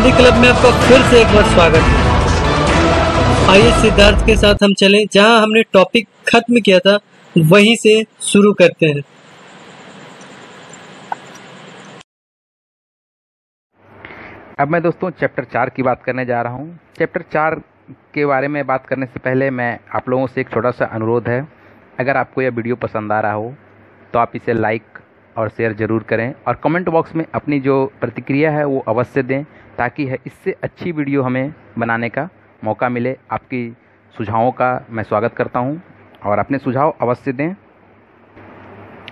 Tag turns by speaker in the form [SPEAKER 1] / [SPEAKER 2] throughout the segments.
[SPEAKER 1] Hindi club में आपका फिर से एक बार स्वागत है। आइए सिद्धार्थ के साथ हम चलें, जहां हमने टॉपिक खत्म किया था वहीं से शुरू करते हैं।
[SPEAKER 2] अब मैं दोस्तों चैप्टर 4 की बात करने जा रहा हूँ। चैप्टर 4 के बारे में बात करने से पहले मैं आप लोगों से एक छोटा सा अनुरोध है, अगर आपको यह वीडियो पसंद आ रहा हो तो आप इसे लाइक और शेयर ज़रूर करें और कमेंट बॉक्स में अपनी जो प्रतिक्रिया है वो अवश्य दें, ताकि इससे अच्छी वीडियो हमें बनाने का मौका मिले। आपकी सुझावों का मैं स्वागत करता हूं और अपने सुझाव अवश्य दें।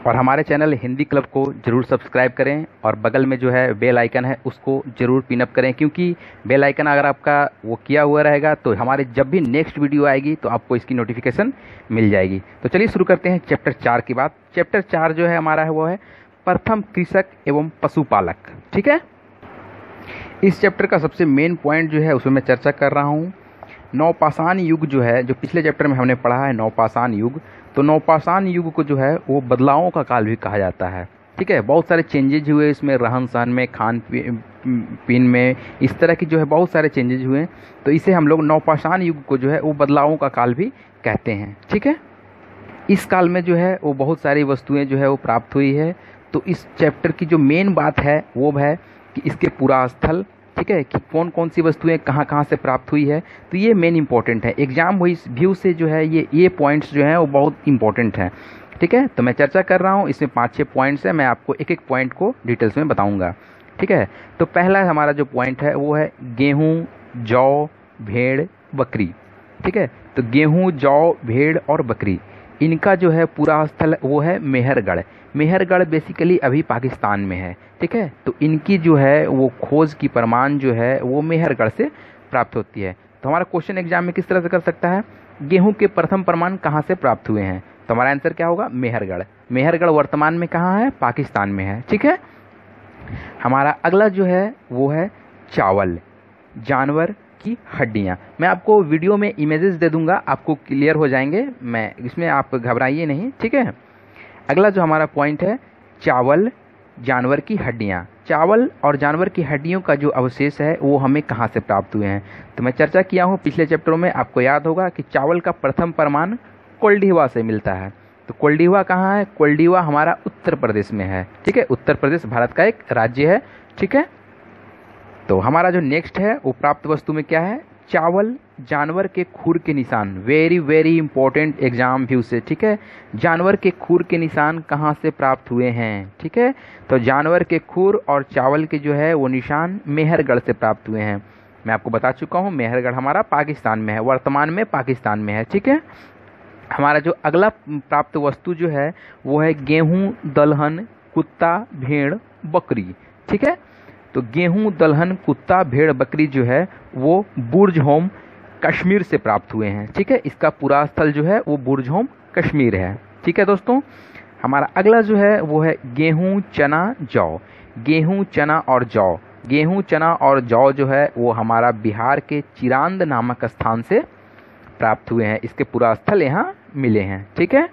[SPEAKER 2] और हमारे चैनल हिंदी क्लब को ज़रूर सब्सक्राइब करें और बगल में जो है बेल आइकन है उसको ज़रूर पिन अप करें, क्योंकि बेल आइकन अगर आपका वो किया हुआ रहेगा तो हमारे जब भी नेक्स्ट वीडियो आएगी तो आपको इसकी नोटिफिकेशन मिल जाएगी। तो चलिए शुरू करते हैं चैप्टर 4 की बात। चैप्टर 4 जो है हमारा है वो है प्रथम कृषक एवं पशुपालक। ठीक है, इस चैप्टर का सबसे मेन पॉइंट जो है उसमें मैं चर्चा कर रहा हूँ। नवपाषाण युग जो है, जो पिछले चैप्टर में हमने पढ़ा है नवपाषाण युग, तो नवपाषाण युग को जो है वो बदलावों का काल भी कहा जाता है। ठीक है, बहुत सारे चेंजेज हुए इसमें, रहन सहन में, खान पीन में, इस तरह की जो है बहुत सारे चेंजेज हुए, तो इसे हम लोग नवपाषाण युग को जो है वो बदलावों का काल भी कहते हैं। ठीक है, इस काल में जो है वो बहुत सारी वस्तुएं जो है वो प्राप्त हुई है। तो इस चैप्टर की जो मेन बात है वो है कि इसके पूरा स्थल, ठीक है, कि कौन कौन सी वस्तुएं कहाँ कहाँ से प्राप्त हुई है, तो ये मेन इंपॉर्टेंट है। एग्जाम व्यू से जो है ये पॉइंट्स जो हैं वो बहुत इंपॉर्टेंट हैं। ठीक है, तो मैं चर्चा कर रहा हूँ, इसमें 5-6 पॉइंट्स हैं, मैं आपको एक एक पॉइंट को डिटेल्स में बताऊँगा। ठीक है, तो पहला हमारा जो पॉइंट है वो है गेहूँ, जौ, भेड़, बकरी। ठीक है, तो गेहूँ, जौ, भेड़ और बकरी, इनका जो है पूरा स्थल वो है मेहरगढ़। मेहरगढ़ बेसिकली अभी पाकिस्तान में है। ठीक है, तो इनकी जो है वो खोज की प्रमाण जो है वो मेहरगढ़ से प्राप्त होती है। तो हमारा क्वेश्चन एग्जाम में किस तरह से कर सकता है, गेहूं के प्रथम प्रमाण कहाँ से प्राप्त हुए हैं, तो हमारा आंसर क्या होगा, मेहरगढ़। मेहरगढ़ वर्तमान में कहाँ है, पाकिस्तान में है। ठीक है, हमारा अगला जो है वो है चावल, जानवर की हड्डियाँ। मैं आपको वीडियो में इमेजेस दे दूंगा, आपको क्लियर हो जाएंगे, मैं इसमें आप घबराइए नहीं। ठीक है, अगला जो हमारा पॉइंट है चावल, जानवर की हड्डियाँ। चावल और जानवर की हड्डियों का जो अवशेष है वो हमें कहाँ से प्राप्त हुए हैं, तो मैं चर्चा किया हूँ पिछले चैप्टरों में, आपको याद होगा कि चावल का प्रथम प्रमाण कोल्डिवा से मिलता है। तो कोल्डिवा कहाँ है, कोल्डिवा हमारा उत्तर प्रदेश में है। ठीक है, उत्तर प्रदेश भारत का एक राज्य है। ठीक है, तो हमारा जो नेक्स्ट है वो प्राप्त वस्तु में क्या है, चावल, जानवर के खुर के निशान। Very very important exam view से। ठीक है, जानवर के खुर के निशान कहाँ से प्राप्त हुए हैं। ठीक है, तो जानवर के खुर और चावल के जो है वो निशान मेहरगढ़ से प्राप्त हुए हैं। मैं आपको बता चुका हूँ मेहरगढ़ हमारा पाकिस्तान में है, वर्तमान में पाकिस्तान में है। ठीक है, हमारा जो अगला प्राप्त वस्तु जो है वो है गेहूँ, दलहन, कुत्ता, भेड़, बकरी। ठीक है, तो गेहूं, दलहन, कुत्ता, भेड़, बकरी जो है वो बुर्जहोम कश्मीर से प्राप्त हुए हैं। ठीक है, इसका पूरा स्थल जो है वो बुर्जहोम कश्मीर है। ठीक है दोस्तों, हमारा अगला जो है वो है गेहूं, चना, जौ। गेहूं, चना और जौ, गेहूं, चना और जौ जो है वो हमारा बिहार के चिरांद नामक स्थान से प्राप्त हुए हैं, इसके पूरा स्थल यहाँ मिले हैं। ठीक है,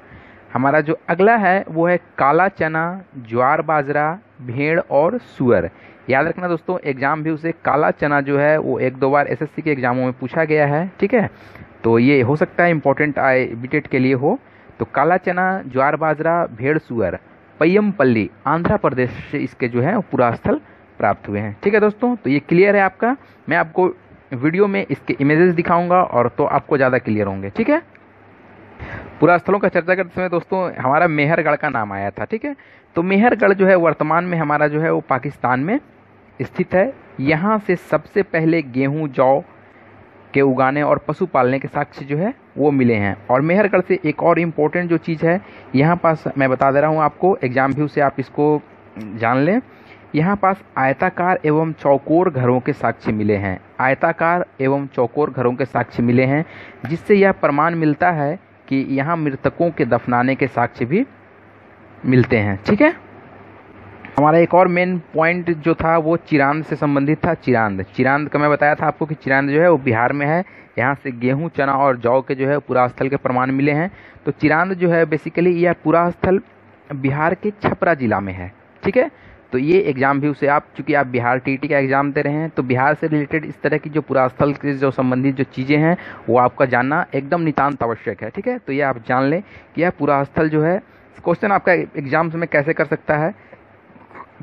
[SPEAKER 2] हमारा जो अगला है वो है काला चना, ज्वार बाजरा, भेड़ और सुअर। याद रखना दोस्तों, एग्जाम व्यू से काला चना जो है वो 1-2 बार एसएससी के एग्जामों में पूछा गया है। ठीक है, तो ये हो सकता है इंपॉर्टेंट आए बीटेट के लिए हो। तो काला चना, ज्वार बाजरा, भेड़, सुअर, पय्यमपल्ली, आंध्र प्रदेश से इसके जो है पूरा स्थल प्राप्त हुए हैं। ठीक है दोस्तों, तो ये क्लियर है आपका। मैं आपको वीडियो में इसके इमेजेस दिखाऊंगा और तो आपको ज़्यादा क्लियर होंगे। ठीक है, पूरा स्थलों का चर्चा करते समय दोस्तों हमारा मेहरगढ़ का नाम आया था। ठीक है, तो मेहरगढ़ जो है वर्तमान में हमारा जो है वो पाकिस्तान में स्थित है। यहाँ से सबसे पहले गेहूं, जौ के उगाने और पशु पालने के साक्ष्य जो है वो मिले हैं। और मेहरगढ़ से एक और इम्पोर्टेंट जो चीज़ है यहाँ पास मैं बता दे रहा हूँ आपको, एग्जाम व्यू से आप इसको जान लें, यहाँ पास आयताकार एवं चौकोर घरों के साक्ष्य मिले हैं। आयताकार एवं चौकोर घरों के साक्ष्य मिले हैं, जिससे यह प्रमाण मिलता है कि यहाँ मृतकों के दफनाने के साक्ष्य भी मिलते हैं। ठीक है, हमारा एक और मेन पॉइंट जो था वो चिरांद से संबंधित था। चिरांद का मैं बताया था आपको कि चिरांद जो है वो बिहार में है। यहाँ से गेहूं, चना और जौ के जो है पूरा स्थल के प्रमाण मिले हैं। तो चिरांद जो है बेसिकली यह पूरा स्थल बिहार के छपरा जिला में है। ठीक है, तो ये एग्ज़ाम भी उसे आप, चूँकि आप बिहार टीटी का एग्ज़ाम दे रहे हैं, तो बिहार से रिलेटेड इस तरह की जो पुरास्थल से जो संबंधित जो चीज़ें हैं वो आपका जानना एकदम नितांत आवश्यक है। ठीक है, तो ये आप जान लें कि यह पुरास्थल जो है, क्वेश्चन आपका एग्जाम्स में कैसे कर सकता है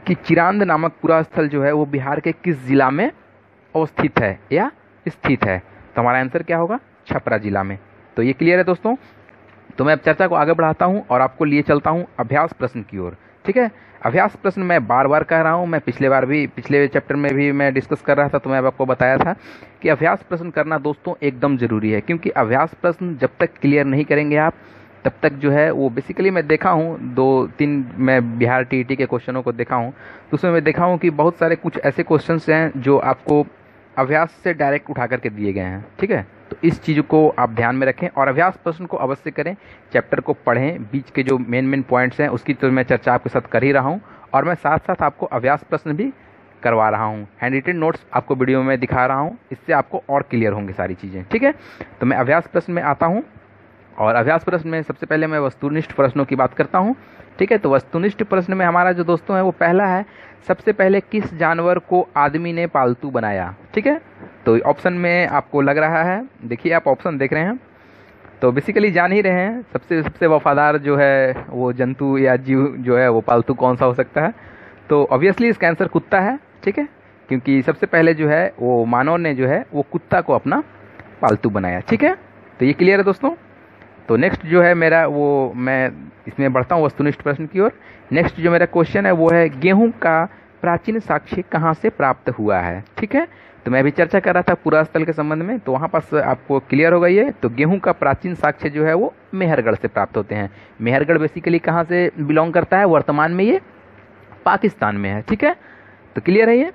[SPEAKER 2] कि चिरांद नामक पुरास्थल जो है वो बिहार के किस जिला में अवस्थित है या स्थित है। तो हमारा आंसर क्या होगा? छपरा जिला में। तो ये क्लियर है दोस्तों। तो मैं अब चर्चा को आगे बढ़ाता हूँ और आपको लिए चलता हूँ अभ्यास प्रश्न की ओर। ठीक है, अभ्यास प्रश्न मैं बार बार कह रहा हूँ, मैं पिछले चैप्टर में भी मैं डिस्कस कर रहा था, तो मैं आपको बताया था कि अभ्यास प्रश्न करना दोस्तों एकदम ज़रूरी है, क्योंकि अभ्यास प्रश्न जब तक क्लियर नहीं करेंगे आप, तब तक जो है वो बेसिकली मैं देखा हूँ 2-3 मैं बिहार टीईटी के क्वेश्चनों को देखा हूँ, तो उसमें मैं देखा हूँ कि बहुत सारे कुछ ऐसे क्वेश्चंस हैं जो आपको अभ्यास से डायरेक्ट उठा करके दिए गए हैं। ठीक है, तो इस चीज़ को आप ध्यान में रखें और अभ्यास प्रश्न को अवश्य करें, चैप्टर को पढ़ें, बीच के जो मेन पॉइंट्स हैं उसकी तो मैं चर्चा आपके साथ कर ही रहा हूँ, और मैं साथ साथ आपको अभ्यास प्रश्न भी करवा रहा हूँ, हैंड रिटन नोट्स आपको वीडियो में दिखा रहा हूँ, इससे आपको और क्लियर होंगे सारी चीज़ें। ठीक है, तो मैं अभ्यास प्रश्न में आता हूँ और अभ्यास प्रश्न में सबसे पहले मैं वस्तुनिष्ठ प्रश्नों की बात करता हूँ। ठीक है, तो वस्तुनिष्ठ प्रश्न में हमारा जो दोस्तों है वो पहला है, सबसे पहले किस जानवर को आदमी ने पालतू बनाया। ठीक है, तो ऑप्शन में आपको लग रहा है, देखिए आप ऑप्शन देख रहे हैं तो बेसिकली जान ही रहे हैं, सबसे वफादार जो है वो जंतु या जीव जो है वो पालतू कौन सा हो सकता है। तो ऑब्वियसली इसका आंसर कुत्ता है। ठीक है, क्योंकि सबसे पहले जो है वो मानव ने जो है वो कुत्ता को अपना पालतू बनाया। ठीक है, तो ये क्लियर है दोस्तों। तो नेक्स्ट जो है मेरा वो, मैं इसमें बढ़ता हूँ वस्तुनिष्ठ प्रश्न की ओर। नेक्स्ट जो मेरा क्वेश्चन है वो है, गेहूं का प्राचीन साक्ष्य कहाँ से प्राप्त हुआ है। ठीक है, तो मैं अभी चर्चा कर रहा था पुरास्थल के संबंध में, तो वहाँ पास आपको क्लियर हो गई है। तो गेहूं का प्राचीन साक्ष्य जो है वो मेहरगढ़ से प्राप्त होते हैं। मेहरगढ़ बेसिकली कहाँ से बिलोंग करता है? वर्तमान में ये पाकिस्तान में है। ठीक है, तो क्लियर है ये।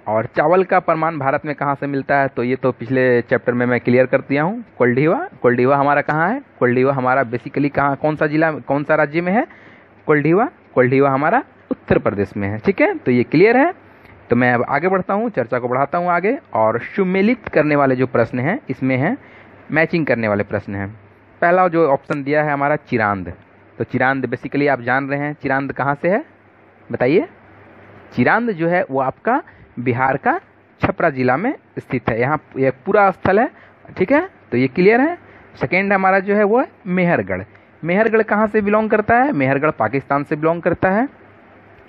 [SPEAKER 2] और चावल का प्रमाण भारत में कहाँ से मिलता है? तो ये तो पिछले चैप्टर में मैं क्लियर कर दिया हूँ, कोल्डीवा हमारा कहाँ है? कोल्डीवा हमारा बेसिकली कहाँ, कौन सा जिला, कौन सा राज्य में है? कोल्डीवा हमारा उत्तर प्रदेश में है। ठीक है, तो ये क्लियर है। तो मैं अब आगे बढ़ता हूँ, चर्चा को बढ़ाता हूँ आगे, और सुमेलित करने वाले जो प्रश्न हैं इसमें हैं मैचिंग करने वाले प्रश्न हैं। पहला जो ऑप्शन दिया है हमारा चिरांद, तो चिरांद बेसिकली आप जान रहे हैं चिरांद कहाँ से है, बताइए। चिरांद जो है वो आपका बिहार का छपरा जिला में स्थित है, यहाँ यह पूरा स्थल है। ठीक है, तो ये क्लियर है। सेकेंड हमारा जो है वो है मेहरगढ़। मेहरगढ़ कहाँ से बिलोंग करता है? मेहरगढ़ पाकिस्तान से बिलोंग करता है।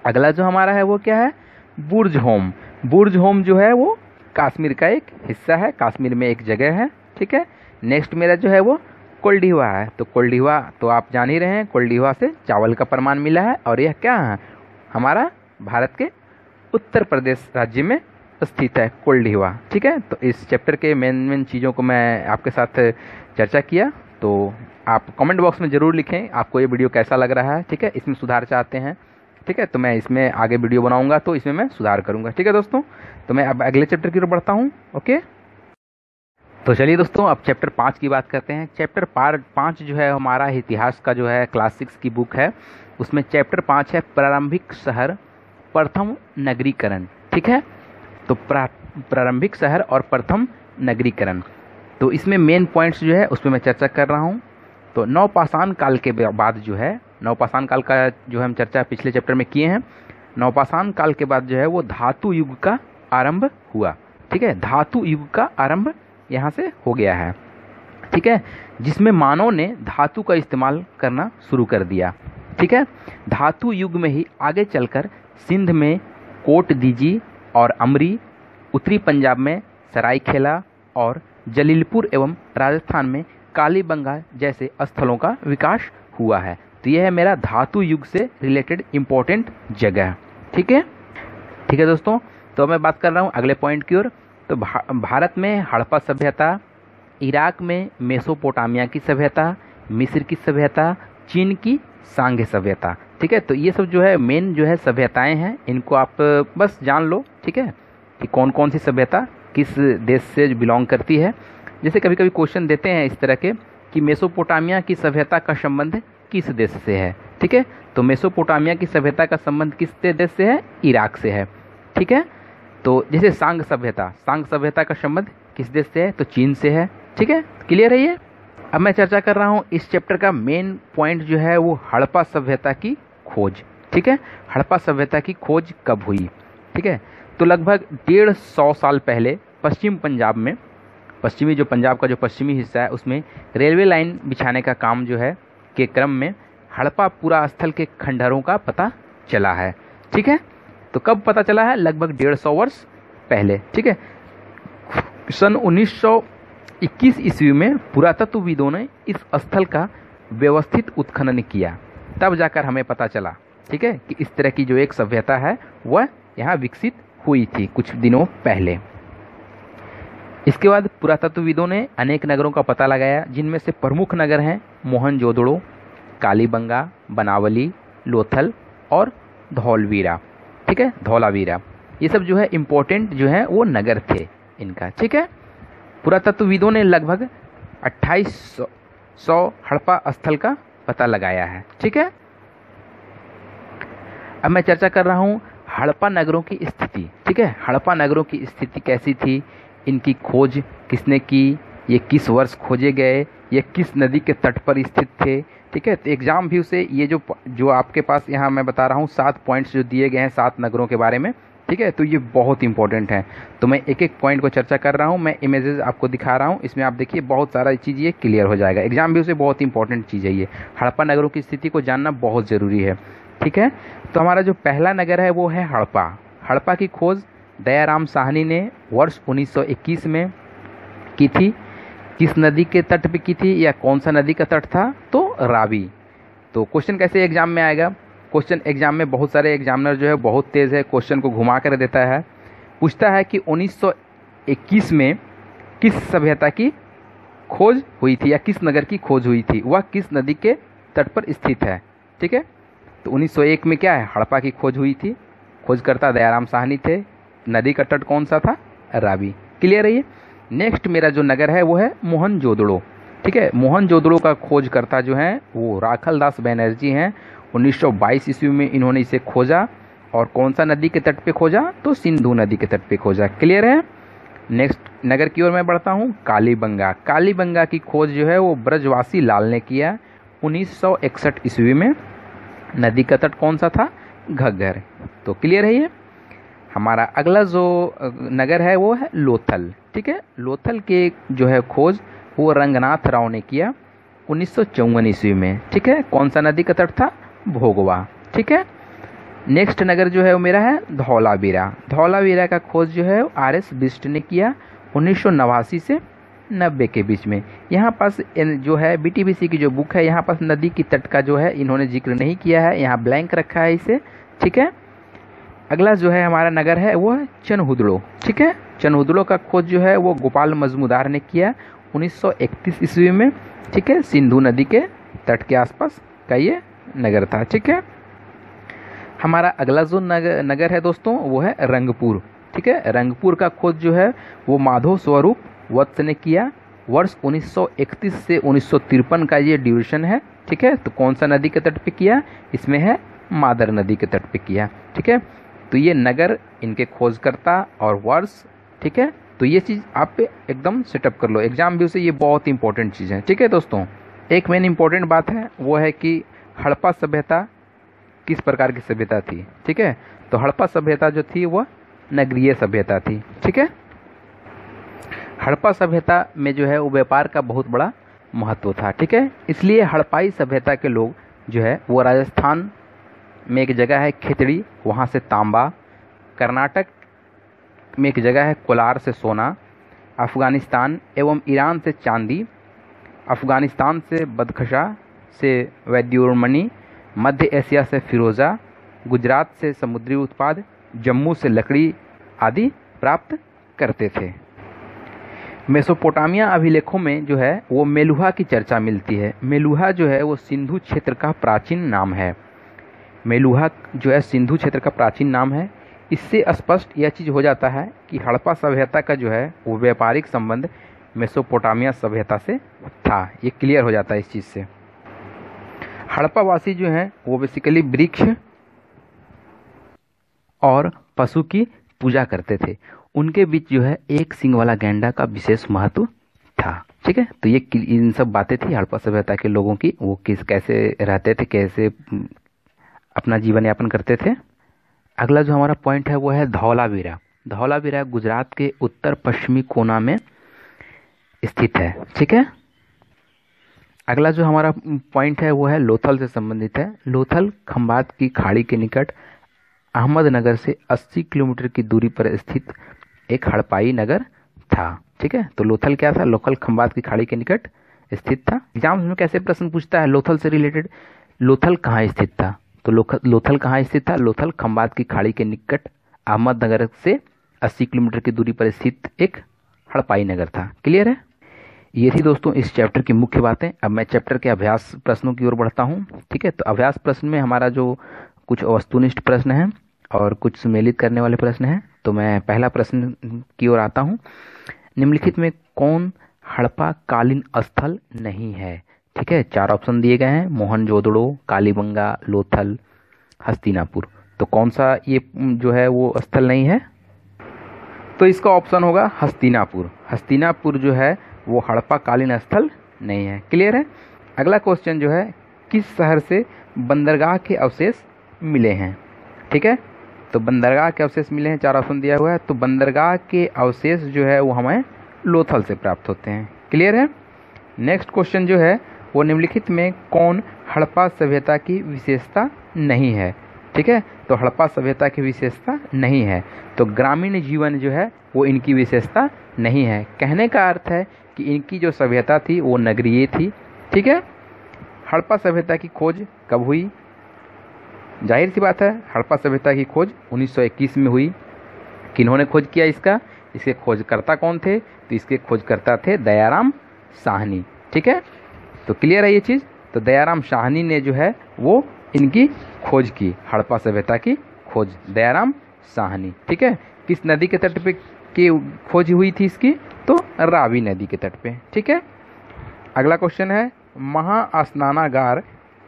[SPEAKER 2] अगला जो हमारा है वो क्या है? बुर्ज होम। बुर्ज होम जो है वो कश्मीर का एक हिस्सा है, कश्मीर में एक जगह है। ठीक है, नेक्स्ट मेरा जो है वो कोल्डीवा है। तो कोल्डीवा तो आप जान ही रहे हैं, कोल्डीवा से चावल का प्रमाण मिला है, और यह क्या है? हमारा भारत के उत्तर प्रदेश राज्य में स्थित है कोल्डीवा। ठीक है, तो इस चैप्टर के मेन चीज़ों को मैं आपके साथ चर्चा किया, तो आप कमेंट बॉक्स में ज़रूर लिखें आपको ये वीडियो कैसा लग रहा है। ठीक है, इसमें सुधार चाहते हैं, ठीक है, तो मैं इसमें आगे वीडियो बनाऊंगा तो इसमें मैं सुधार करूंगा। ठीक है दोस्तों, तो मैं अब अगले चैप्टर की ओर बढ़ता हूँ। ओके, तो चलिए दोस्तों अब चैप्टर 5 की बात करते हैं। चैप्टर 5 जो है हमारा इतिहास का जो है क्लास 6 की बुक है, उसमें चैप्टर 5 है प्रारंभिक शहर प्रथम नगरीकरण। ठीक है, तो प्रारंभिक शहर और प्रथम नगरीकरण, तो इसमें मेन पॉइंट्स जो है उसमें मैं चर्चा कर रहा हूँ। तो नवपाषाण काल के बाद जो है, नवपाषाण काल का जो हम चर्चा पिछले चैप्टर में किए हैं, नवपाषाण काल के बाद जो है वो धातु युग का आरंभ हुआ। ठीक है, धातु युग का आरंभ यहाँ से हो गया है। ठीक है, जिसमें मानव ने धातु का इस्तेमाल करना शुरू कर दिया। ठीक है, धातु युग में ही आगे चलकर सिंध में कोट दीजी और अमरी, उत्तरी पंजाब में सरायखेला और जलीलपुर एवं राजस्थान में कालीबंगा जैसे स्थलों का विकास हुआ है। तो यह है मेरा धातु युग से रिलेटेड इम्पोर्टेंट जगह। ठीक है दोस्तों, तो मैं बात कर रहा हूँ अगले पॉइंट की ओर। तो भारत में हड़प्पा सभ्यता, इराक में मेसोपोटामिया की सभ्यता, मिस्र की सभ्यता, चीन की सांघ सभ्यता। ठीक है, तो ये सब जो है मेन जो है सभ्यताएं हैं, इनको आप बस जान लो। ठीक है, कि कौन कौन सी सभ्यता किस देश से बिलोंग करती है। जैसे कभी कभी क्वेश्चन देते हैं इस तरह के कि मेसोपोटामिया की सभ्यता का संबंध किस देश से है। ठीक है, तो मेसोपोटामिया की सभ्यता का संबंध किस देश से है? इराक से है। ठीक है, तो जैसे सांघ सभ्यता का संबंध किस देश से है? तो चीन से है। ठीक है, क्लियर है ये। अब मैं चर्चा कर रहा हूँ इस चैप्टर का मेन पॉइंट जो है वो हड़प्पा सभ्यता की खोज। ठीक है, हड़प्पा सभ्यता की खोज कब हुई? ठीक है, तो लगभग 150 साल पहले पश्चिम पंजाब में, पश्चिमी जो पंजाब का जो पश्चिमी हिस्सा है उसमें रेलवे लाइन बिछाने का काम जो है के क्रम में हड़प्पा पुरा स्थल के खंडहरों का पता चला है। ठीक है, तो कब पता चला है? लगभग 150 वर्ष पहले। ठीक है, सन 1921 ईस्वी में पुरातत्वविदों ने इस स्थल का व्यवस्थित उत्खनन किया, तब जाकर हमें पता चला, ठीक है, कि इस तरह की जो एक सभ्यता है वह यहाँ विकसित हुई थी कुछ दिनों पहले। इसके बाद पुरातत्वविदों ने अनेक नगरों का पता लगाया, जिनमें से प्रमुख नगर हैं मोहनजोदड़ो, कालीबंगा, बनावली, लोथल और धौलवीरा। ठीक है, धौलावीरा, ये सब जो है इम्पोर्टेंट जो है वो नगर थे इनका। ठीक है, पुरातत्वविदों ने लगभग 2800 हड़प्पा स्थल का पता लगाया है। ठीक है, अब मैं चर्चा कर रहा हूँ हड़प्पा नगरों की स्थिति। ठीक है, हड़प्पा नगरों की स्थिति कैसी थी, इनकी खोज किसने की, ये किस वर्ष खोजे गए, ये किस नदी के तट पर स्थित थे। ठीक है, तो एग्जाम व्यू से ये जो आपके पास यहाँ मैं बता रहा हूँ 7 पॉइंट्स जो दिए गए हैं 7 नगरों के बारे में, ठीक है, तो ये बहुत इंपॉर्टेंट है। तो मैं एक एक पॉइंट को चर्चा कर रहा हूँ, मैं इमेजेस आपको दिखा रहा हूँ, इसमें आप देखिए बहुत सारा चीज़ ये क्लियर हो जाएगा। एग्जाम व्यू से बहुत इंपॉर्टेंट चीज़ है ये, हड़प्पा नगरों की स्थिति को जानना बहुत ज़रूरी है। ठीक है, तो हमारा जो पहला नगर है वो है हड़प्पा। हड़प्पा की खोज दयाराम साहनी ने वर्ष 1921 में की थी। किस नदी के तट पे की थी या कौन सा नदी का तट था? तो रावी। तो क्वेश्चन कैसे एग्जाम में आएगा? क्वेश्चन एग्जाम में बहुत सारे एग्जामिनर जो है बहुत तेज़ है, क्वेश्चन को घुमा कर देता है। पूछता है कि 1921 में किस सभ्यता की खोज हुई थी या किस नगर की खोज हुई थी, वह किस नदी के तट पर स्थित है। ठीक है, तो 1901 में क्या है, हड़प्पा की खोज हुई थी, खोजकर्ता दयाराम साहनी थे, नदी का तट कौन सा था? रावी। क्लियर है ये। नेक्स्ट मेरा जो नगर है वो है मोहनजोदड़ो। ठीक है, मोहनजोदड़ो का खोजकर्ता जो है वो राखलदास बनर्जी हैं। 1922 ईस्वी में इन्होंने इसे खोजा, और कौन सा नदी के तट पे खोजा? तो सिंधु नदी के तट पे खोजा। क्लियर है। नेक्स्ट नगर की ओर मैं बढ़ता हूँ, कालीबंगा। कालीबंगा की खोज जो है वो ब्रजवासी लाल ने किया 1961 ईस्वी में। नदी का तट कौन सा था? घग्गर। तो क्लियर है ये। हमारा अगला जो नगर है वो है लोथल। ठीक है, लोथल के जो है खोज वो रंगनाथ राव ने किया 1954 ईस्वी में। ठीक है, कौन सा नदी का तट था? भोगवा। ठीक है, नेक्स्ट नगर जो है वो मेरा है धौलावीरा। धौलावीरा का खोज जो है RS बिष्ट ने किया 1989 से 90 के बीच में। यहाँ पास जो है BTBC की जो बुक है, यहाँ पास नदी की तट का जो है इन्होंने जिक्र नहीं किया है, यहाँ ब्लैंक रखा है इसे। ठीक है, अगला जो है हमारा नगर है वो है चनहुदड़ो। ठीक है, चनहुदड़ो का खोज जो है वो गोपाल मजमुदार ने किया 1931 ईस्वी में। ठीक है, सिंधु नदी के तट के आसपास का ये नगर था। ठीक है, हमारा अगला जो नगर है दोस्तों वो है रंगपुर। ठीक है, रंगपुर का खोज जो है वो माधव स्वरूप वत्स ने किया वर्ष 1931 से 1953 का ये ड्यूरेशन है। ठीक है, तो कौन सा नदी के तट पे किया? इसमें है मादर नदी के तट पे किया। ठीक है, तो ये नगर, इनके खोजकर्ता और वर्ष। ठीक है, तो ये चीज़ आप एकदम सेटअप कर लो, एग्जाम व्यू से ये बहुत इंपॉर्टेंट चीज़ है। ठीक है दोस्तों, एक मेन इंपॉर्टेंट बात है वो है कि हड़प्पा सभ्यता किस प्रकार की सभ्यता थी। ठीक है, तो हड़प्पा सभ्यता जो थी वह नगरीय सभ्यता थी। ठीक है, हड़प्पा सभ्यता में जो है वो व्यापार का बहुत बड़ा महत्व था। ठीक है, इसलिए हड़प्पाई सभ्यता के लोग जो है वो राजस्थान में एक जगह है खेतड़ी, वहाँ से तांबा, कर्नाटक में एक जगह है कोलार से सोना, अफ़गानिस्तान एवं ईरान से चांदी, अफ़गानिस्तान से बदखशा से वैद्युर्मणि, मध्य एशिया से फिरोज़ा, गुजरात से समुद्री उत्पाद, जम्मू से लकड़ी आदि प्राप्त करते थे। मेसोपोटामिया अभिलेखों में जो है वो मेलुहा की चर्चा मिलती है। मेलुहा जो है वो सिंधु क्षेत्र का प्राचीन नाम है। मेलुहा जो है सिंधु क्षेत्र का प्राचीन नाम है। इससे स्पष्ट यह चीज़ हो जाता है कि हड़प्पा सभ्यता का जो है वो व्यापारिक संबंध मेसोपोटामिया सभ्यता से था। ये क्लियर हो जाता है इस चीज़ से। हड़प्पा वासी जो हैं वो बेसिकली वृक्ष और पशु की पूजा करते थे। उनके बीच जो है एक सींग वाला गैंडा का विशेष महत्व था। ठीक है, तो ये इन सब बातें थी हड़प्पा सभ्यता के लोगों की, वो कैसे रहते थे, कैसे अपना जीवन यापन करते थे। अगला जो हमारा पॉइंट है वो है धौलावीरा। धौलावीरा गुजरात के उत्तर पश्चिमी कोना में स्थित है। ठीक है। अगला जो हमारा पॉइंट है वो है लोथल से संबंधित है। लोथल खंबात की खाड़ी के निकट अहमदनगर से 80 किलोमीटर की दूरी पर स्थित एक हड़पाई नगर था। ठीक है। तो लोथल क्या था? लोथल खंबात की खाड़ी के निकट स्थित था। एग्जाम्स में कैसे प्रश्न पूछता है लोथल से रिलेटेड? लोथल कहाँ स्थित था? तो लोथल कहाँ स्थित था? लोथल खंबात की खाड़ी के निकट अहमदनगर से 80 किलोमीटर की दूरी पर स्थित एक हड़पाई नगर था। क्लियर है? ये थी दोस्तों इस चैप्टर की मुख्य बातें। अब मैं चैप्टर के अभ्यास प्रश्नों की ओर बढ़ता हूँ। ठीक है। तो अभ्यास प्रश्न में हमारा जो कुछ वस्तुनिष्ठ प्रश्न है और कुछ सुमेलित करने वाले प्रश्न हैं। तो मैं पहला प्रश्न की ओर आता हूँ। निम्नलिखित में कौन हड़प्पा कालीन स्थल नहीं है? ठीक है। 4 ऑप्शन दिए गए हैं, मोहनजोदड़ो, कालीबंगा, लोथल, हस्तिनापुर। तो कौन सा ये जो है वो स्थल नहीं है? तो इसका ऑप्शन होगा हस्तिनापुर। हस्तिनापुर जो है वो हड़प्पा कालीन स्थल नहीं है। क्लियर है? अगला क्वेश्चन जो है, किस शहर से बंदरगाह के अवशेष मिले हैं? ठीक है। तो बंदरगाह के अवशेष मिले हैं, 4 ऑप्शन दिया हुआ है। तो बंदरगाह के अवशेष जो है वो हमें लोथल से प्राप्त होते हैं। क्लियर है? नेक्स्ट क्वेश्चन जो है वो निम्नलिखित में कौन हड़प्पा सभ्यता की विशेषता नहीं है? ठीक है। तो हड़प्पा सभ्यता की विशेषता नहीं है। तो ग्रामीण जीवन जो है वो इनकी विशेषता नहीं है। कहने का अर्थ है कि इनकी जो सभ्यता थी वो नगरीय थी। ठीक है। हड़प्पा सभ्यता की खोज कब हुई? जाहिर सी बात है, हड़प्पा सभ्यता की खोज 1921 में हुई। किन्होंने खोज किया इसका? इसके खोजकर्ता कौन थे? तो इसके खोजकर्ता थे दयाराम साहनी। ठीक है। तो क्लियर है ये चीज़? तो दयाराम साहनी ने जो है वो इनकी खोज की, हड़प्पा सभ्यता की खोज, दयाराम साहनी। ठीक है। किस नदी के तट पे की खोज हुई थी इसकी? तो रावी नदी के तट पे। ठीक है। अगला क्वेश्चन है, महास्नानागार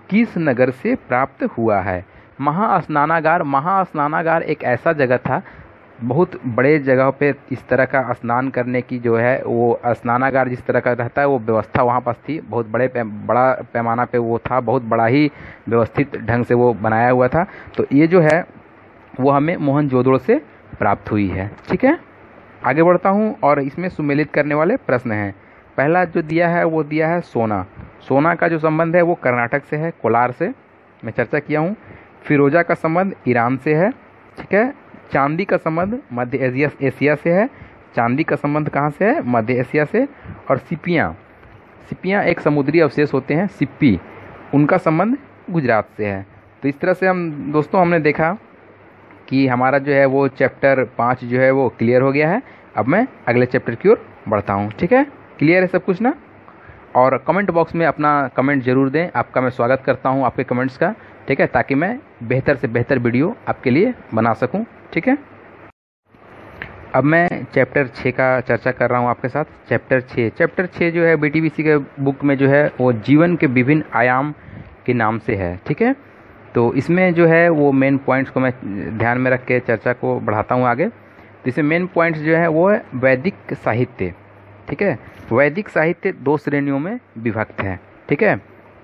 [SPEAKER 2] किस नगर से प्राप्त हुआ है? महास्नानागार एक ऐसा जगह था, बहुत बड़े जगह पे इस तरह का स्नान करने की जो है वो स्नानागार जिस तरह का रहता है वो व्यवस्था वहाँ पास थी। बहुत बड़ा पैमाना पे वो था, बहुत बड़ा ही व्यवस्थित ढंग से वो बनाया हुआ था। तो ये जो है वो हमें मोहनजोदड़ो से प्राप्त हुई है। ठीक है। आगे बढ़ता हूँ और इसमें सुमेलित करने वाले प्रश्न हैं। पहला जो दिया है वो दिया है सोना। सोना का जो संबंध है वो कर्नाटक से है, कोलार से मैं चर्चा किया हूँ। फिरोजा का संबंध ईरान से है। ठीक है। चांदी का संबंध मध्य एशिया से है। चांदी का संबंध कहाँ से है? मध्य एशिया से। और सिप्पियाँ एक समुद्री अवशेष होते हैं, सिप्पी, उनका संबंध गुजरात से है। तो इस तरह से हमने देखा कि हमारा जो है वो चैप्टर 5 जो है वो क्लियर हो गया है। अब मैं अगले चैप्टर की ओर बढ़ता हूँ। ठीक है। क्लियर है सब कुछ ना? और कमेंट बॉक्स में अपना कमेंट जरूर दें। आपका मैं स्वागत करता हूँ आपके कमेंट्स का। ठीक है। ताकि मैं बेहतर से बेहतर वीडियो आपके लिए बना सकूँ। ठीक है। अब मैं चैप्टर 6 का चर्चा कर रहा हूँ आपके साथ। चैप्टर 6 जो है BTBC के बुक में जो है वो जीवन के विभिन्न आयाम के नाम से है। ठीक है। तो इसमें जो है वो मेन पॉइंट्स को मैं ध्यान में रख के चर्चा को बढ़ाता हूँ आगे। तो इसमें मेन पॉइंट्स जो है वो है वैदिक साहित्य। ठीक है। वैदिक साहित्य 2 श्रेणियों में विभक्त है। ठीक है।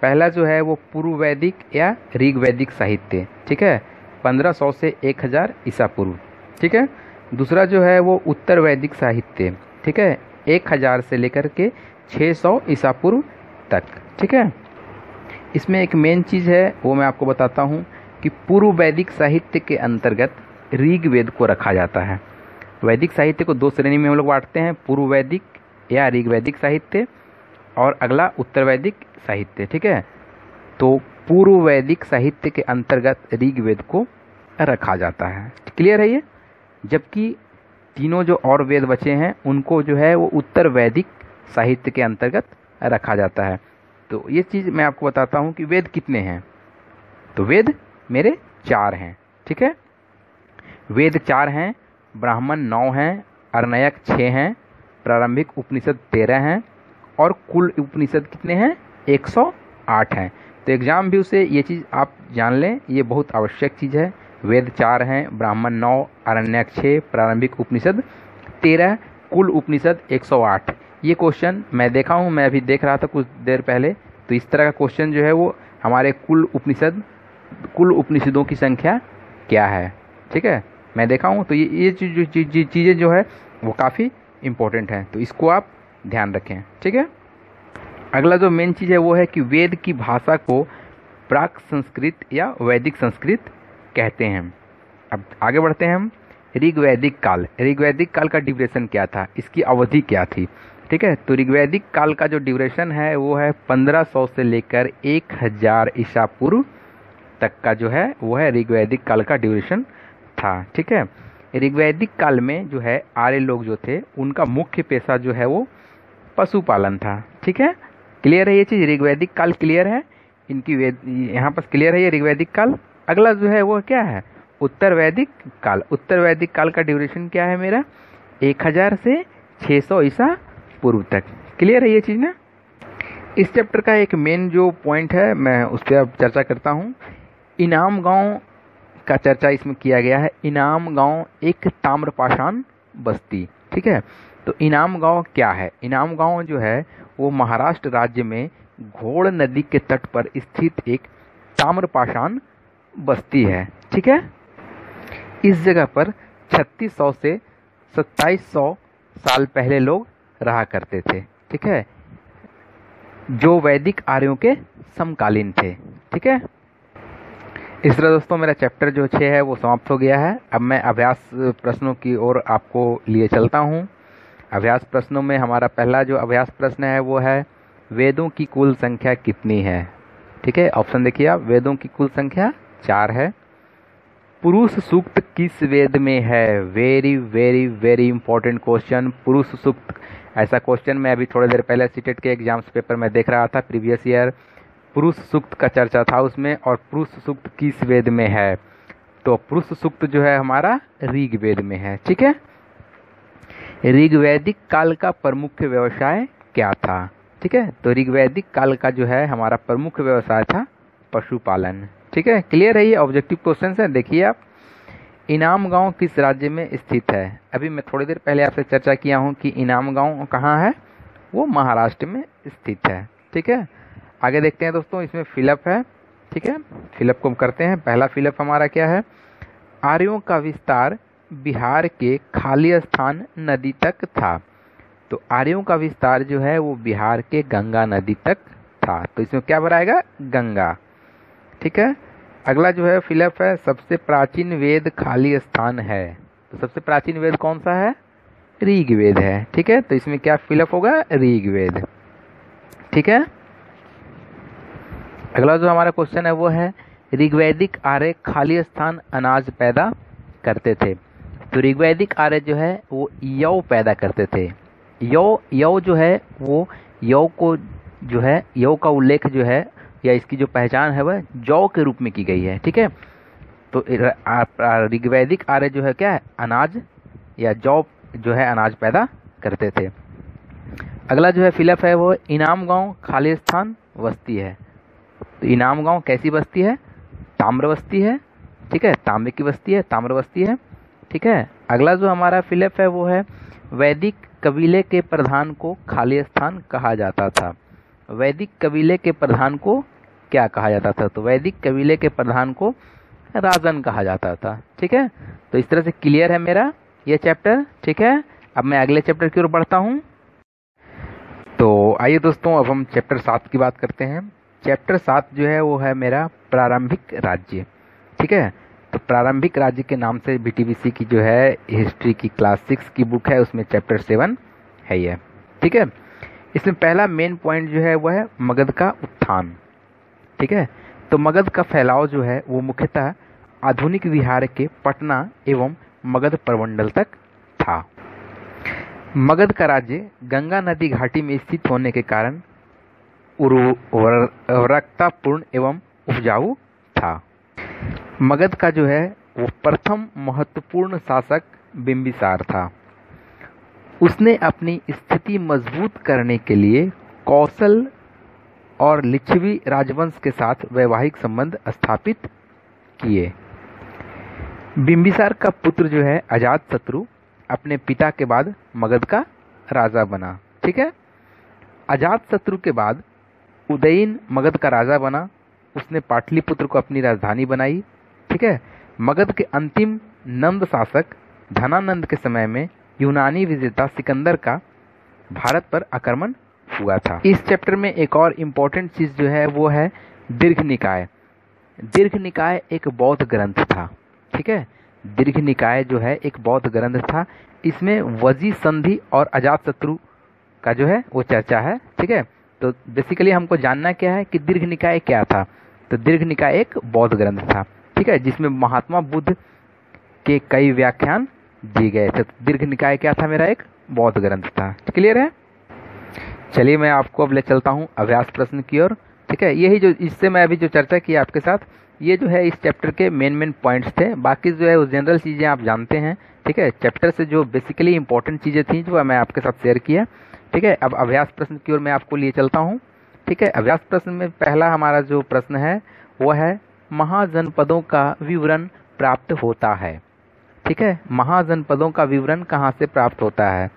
[SPEAKER 2] पहला जो है वो पूर्व वैदिक या ऋग वैदिक साहित्य। ठीक है। 1500 से 1000 ईसा पूर्व। ठीक है। दूसरा जो है वो उत्तर वैदिक साहित्य। ठीक है। 1000 से लेकर के 600 ईसा पूर्व तक। ठीक है। इसमें एक मेन चीज़ है वो मैं आपको बताता हूँ कि पूर्व वैदिक साहित्य के अंतर्गत ऋग्वेद को रखा जाता है। वैदिक साहित्य को 2 श्रेणी में हम लोग बांटते हैं, पूर्व वैदिक या ऋग्वैदिक साहित्य और अगला उत्तर वैदिक साहित्य। ठीक है। तो पूर्व वैदिक साहित्य के अंतर्गत ऋग्वेद को रखा जाता है। क्लियर है ये? जबकि तीनों जो और वेद बचे हैं उनको जो है वो उत्तर वैदिक साहित्य के अंतर्गत रखा जाता है। तो ये चीज़ मैं आपको बताता हूँ कि वेद कितने हैं। तो वेद मेरे 4 हैं। ठीक है। वेद 4 हैं, ब्राह्मण 9 हैं, अरण्यक 6 हैं, प्रारंभिक उपनिषद 13 हैं और कुल उपनिषद कितने हैं? 108 हैं। तो एग्जाम व्यू से ये चीज़ आप जान लें, ये बहुत आवश्यक चीज़ है। वेद 4 हैं, ब्राह्मण 9, अरण्यक 6, प्रारंभिक उपनिषद 13, कुल उपनिषद 108। ये क्वेश्चन मैं देखा हूँ, मैं अभी देख रहा था कुछ देर पहले। तो इस तरह का क्वेश्चन जो है वो हमारे कुल उपनिषद कुल उपनिषदों की संख्या क्या है। ठीक है, मैं देखा हूँ, तो ये चीज़ें जो है वो काफ़ी इम्पोर्टेंट हैं, तो इसको आप ध्यान रखें। ठीक है, अगला जो मेन चीज़ है वो है कि वेद की भाषा को प्राक संस्कृत या वैदिक संस्कृत कहते हैं। अब आगे बढ़ते हैं हम। ऋग्वैदिक काल, ऋग्वैदिक काल का ड्यूरेशन क्या था, इसकी अवधि क्या थी। ठीक है, तो ऋग्वैदिक काल का जो ड्यूरेशन है वो है 1500 से लेकर 1000 ईसा पूर्व तक का जो है वो है ऋग्वैदिक काल का ड्यूरेशन था। ठीक है, ऋग्वैदिक काल में जो है आर्य लोग जो थे उनका मुख्य पेशा जो है वो पशुपालन था। ठीक है, क्लियर है ये चीज़, ऋग्वैदिक काल क्लियर है, इनकी वेद यहाँ पर क्लियर है ये ऋग्वैदिक काल। अगला जो है वो क्या है, उत्तर वैदिक काल। उत्तर वैदिक काल का ड्यूरेशन क्या है मेरा, 1000 से 600 ईसा पूर्व तक। क्लियर है ये चीज़ ना। इस चैप्टर का एक मेन जो पॉइंट है मैं उस पर अब चर्चा करता हूँ। इनाम गांव का चर्चा इसमें किया गया है। इनाम गांव एक ताम्रपाषाण बस्ती। ठीक है, तो इनाम गांव क्या है, इनाम गांव जो है वो महाराष्ट्र राज्य में घोड़ नदी के तट पर स्थित एक ताम्रपाषाण बस्ती है। ठीक है, इस जगह पर 3600 से 2700 साल पहले लोग रहा करते थे। ठीक है, जो वैदिक आर्यों के समकालीन थे। ठीक है, इस तरह दोस्तों मेरा चैप्टर जो 6 है वो समाप्त हो गया है। अब मैं अभ्यास प्रश्नों की ओर आपको लिए चलता हूँ। अभ्यास प्रश्नों में हमारा पहला जो अभ्यास प्रश्न है वो है वेदों की कुल संख्या कितनी है। ठीक है, ऑप्शन देखिए आप, वेदों की कुल संख्या 4 है। पुरुष सूक्त किस वेद में है, very very very important question. पुरुष सूक्त, ऐसा क्वेश्चन मैं अभी थोड़ी देर पहले सीटेट के एग्जाम्स पेपर में देख रहा था, प्रीवियस ईयर पुरुष सूक्त का चर्चा था उसमें, और पुरुष सूक्त किस वेद में है, तो पुरुष सूक्त जो है हमारा ऋग्वेद में है। ठीक है, ऋग्वैदिक काल का प्रमुख व्यवसाय क्या था। ठीक है, तो ऋग्वैदिक काल का जो है हमारा प्रमुख व्यवसाय था पशुपालन। ठीक है, क्लियर है, ये ऑब्जेक्टिव क्वेश्चन है। देखिए आप, इनाम गांव किस राज्य में स्थित है। अभी मैं थोड़ी देर पहले आपसे चर्चा किया हूँ कि इनाम गांव कहाँ है, वो महाराष्ट्र में स्थित है। ठीक है, आगे देखते हैं दोस्तों, इसमें फिलअप है। ठीक है, फिलअप को हम करते हैं। पहला फिलअप हमारा क्या है, आर्यों का विस्तार बिहार के खाली स्थान नदी तक था। तो आर्यों का विस्तार जो है वो बिहार के गंगा नदी तक था, तो इसमें क्या भराएगा, गंगा। ठीक है, अगला जो है फिलअप है, सबसे प्राचीन वेद खाली स्थान है। तो सबसे प्राचीन वेद कौन सा है, ऋग्वेद है। ठीक है, तो इसमें क्या फिलअप होगा, ऋग्वेद। ठीक है, अगला जो हमारा क्वेश्चन है वो है ऋग्वैदिक आर्य खाली स्थान अनाज पैदा करते थे। तो ऋग्वैदिक आर्य जो है वो यौ पैदा करते थे। यौ जो है वो यौ को जो है, यौ का उल्लेख जो है या इसकी जो पहचान है वह जौ के रूप में की गई है। ठीक है, तो ऋग्वैदिक आर्य जो है क्या है, अनाज या जौ जो है अनाज पैदा करते थे। अगला जो है फिलअप है वो इनाम गांव खाली स्थान बस्ती है। तो इनाम गांव कैसी बस्ती है, ताम्र बस्ती है। ठीक है, तांबे की बस्ती है, ताम्र बस्ती है। ठीक है, अगला जो हमारा फिलअप है वो है वैदिक कबीले के प्रधान को खाली स्थान कहा जाता था। वैदिक कबीले के प्रधान को क्या कहा जाता था, तो वैदिक कबीले के प्रधान को राजन कहा जाता था। ठीक है, तो इस तरह से क्लियर है मेरा ये चैप्टर। ठीक है, अब मैं अगले चैप्टर की ओर बढ़ता हूँ। तो आइए दोस्तों, अब हम चैप्टर 7 की बात करते हैं। चैप्टर 7 जो है वो है मेरा प्रारंभिक राज्य। ठीक है, तो प्रारंभिक राज्य के नाम से बीटीबीसी की जो है हिस्ट्री की क्लास 6 की बुक है उसमें चैप्टर 7 है ये। ठीक है, इसमें पहला मेन पॉइंट जो है वह है मगध का उत्थान। ठीक है, तो मगध का फैलाव जो है वो मुख्यतः आधुनिक बिहार के पटना एवं मगध प्रमंडल तक था। मगध का राज्य गंगा नदी घाटी में स्थित होने के कारण उर्वरकतापूर्ण एवं उपजाऊ था। मगध का जो है वो प्रथम महत्वपूर्ण शासक बिंबिसार था। उसने अपनी स्थिति मजबूत करने के लिए कौशल और लिच्छवी राजवंश के साथ वैवाहिक संबंध स्थापित किए। बिंबिसार का पुत्र जो है अजातशत्रु अपने पिता के बाद मगध का राजा बना। ठीक है, अजातशत्रु के बाद उदयन मगध का राजा बना। उसने पाटलिपुत्र को अपनी राजधानी बनाई। ठीक है। मगध के अंतिम नंद शासक धनानंद के समय में यूनानी विजेता सिकंदर का भारत पर आक्रमण हुआ था। इस चैप्टर में एक और इम्पोर्टेंट चीज जो है वो है दीर्घ निकाय। दीर्घ निकाय एक बौद्ध ग्रंथ था। ठीक है। दीर्घ निकाय जो है एक बौद्ध ग्रंथ था। इसमें वजी संधि और अजातशत्रु का जो है वो चर्चा है। ठीक है। तो बेसिकली हमको जानना क्या है कि दीर्घ निकाय क्या था। तो दीर्घ निकाय एक बौद्ध ग्रंथ था। ठीक है। जिसमें महात्मा बुद्ध के कई व्याख्यान दिए गए थे। तो दीर्घ निकाय क्या था, मेरा एक बौद्ध ग्रंथ था। क्लियर है। चलिए मैं आपको अब ले चलता हूँ अभ्यास प्रश्न की ओर। ठीक है। यही जो इससे मैं अभी जो चर्चा की आपके साथ, ये जो है इस चैप्टर के मेन पॉइंट्स थे। बाकी जो है वो जनरल चीज़ें आप जानते हैं। ठीक है। चैप्टर से जो बेसिकली इंपॉर्टेंट चीज़ें थी जो मैं आपके साथ शेयर किया। ठीक है। अब अभ्यास प्रश्न की ओर मैं आपको लिए चलता हूँ। ठीक है। अभ्यास प्रश्न में पहला हमारा जो प्रश्न है वो है महाजनपदों का विवरण प्राप्त होता है। ठीक है। महाजनपदों का विवरण कहाँ से प्राप्त होता है।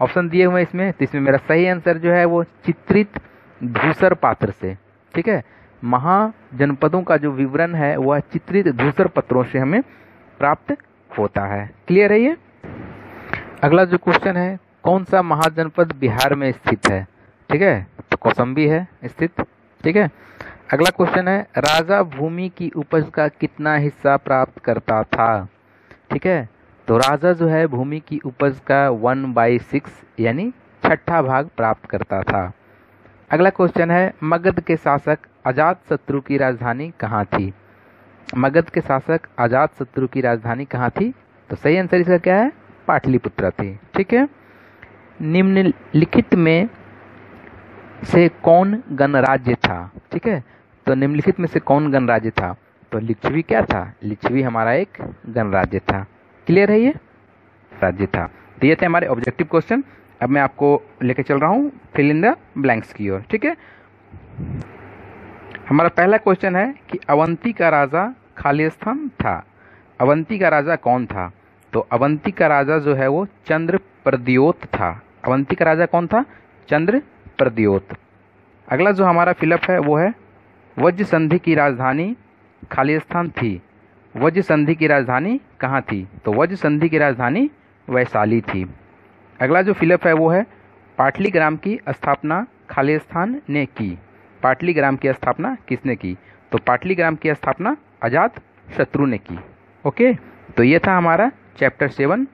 [SPEAKER 2] ऑप्शन दिए हुए इसमें, तो इसमें मेरा सही आंसर जो है वो चित्रित धूसर पात्र से। ठीक है। महाजनपदों का जो विवरण है वह चित्रित धूसर पत्रों से हमें प्राप्त होता है। क्लियर है ये। अगला जो क्वेश्चन है, कौन सा महाजनपद बिहार में स्थित है। ठीक है। तो कौशाम्बी है स्थित। ठीक है। अगला क्वेश्चन है, राजा भूमि की उपज का कितना हिस्सा प्राप्त करता था। ठीक है। तो राजा जो है भूमि की उपज का 1/6 यानी छठा भाग प्राप्त करता था। अगला क्वेश्चन है, मगध के शासक अजातशत्रु की राजधानी कहाँ थी। मगध के शासक अजातशत्रु की राजधानी कहाँ थी। तो सही आंसर इसका क्या है, पाटलिपुत्र थी। ठीक है। निम्नलिखित में से कौन गणराज्य था। ठीक है। तो निम्नलिखित में से कौन गणराज्य था। तो लिच्छवी क्या था, लिच्छवी हमारा एक गणराज्य था। क्लियर है, ये राज्य था। तो ये थे हमारे ऑब्जेक्टिव क्वेश्चन। अब मैं आपको लेके चल रहा हूँ फिल इन द ब्लैंक्स की ओर। ठीक है। हमारा पहला क्वेश्चन है कि अवंती का राजा खालिस्तान था। अवंती का राजा कौन था। तो अवंती का राजा जो है वो चंद्रप्रद्योत था। अवंती का राजा कौन था, चंद्रप्रद्योत। अगला जो हमारा फिलअप है वो है वज्र संधि की राजधानी खालिस्तान थी। वज्र संधि की राजधानी कहाँ थी। तो वज्र संधि की राजधानी वैशाली थी। अगला जो फिलअप है वो है पाटलिग्राम की स्थापना खालिस्तान ने की। पाटलिग्राम की स्थापना किसने की। तो पाटलिग्राम की स्थापना अजातशत्रु ने की। ओके। तो ये था हमारा चैप्टर 7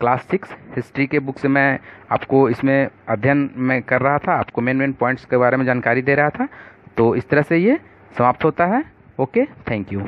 [SPEAKER 2] क्लास 6 हिस्ट्री के बुक से मैं आपको इसमें अध्ययन में कर रहा था, आपको मेन पॉइंट्स के बारे में जानकारी दे रहा था। तो इस तरह से ये समाप्त होता है। Okay, thank you.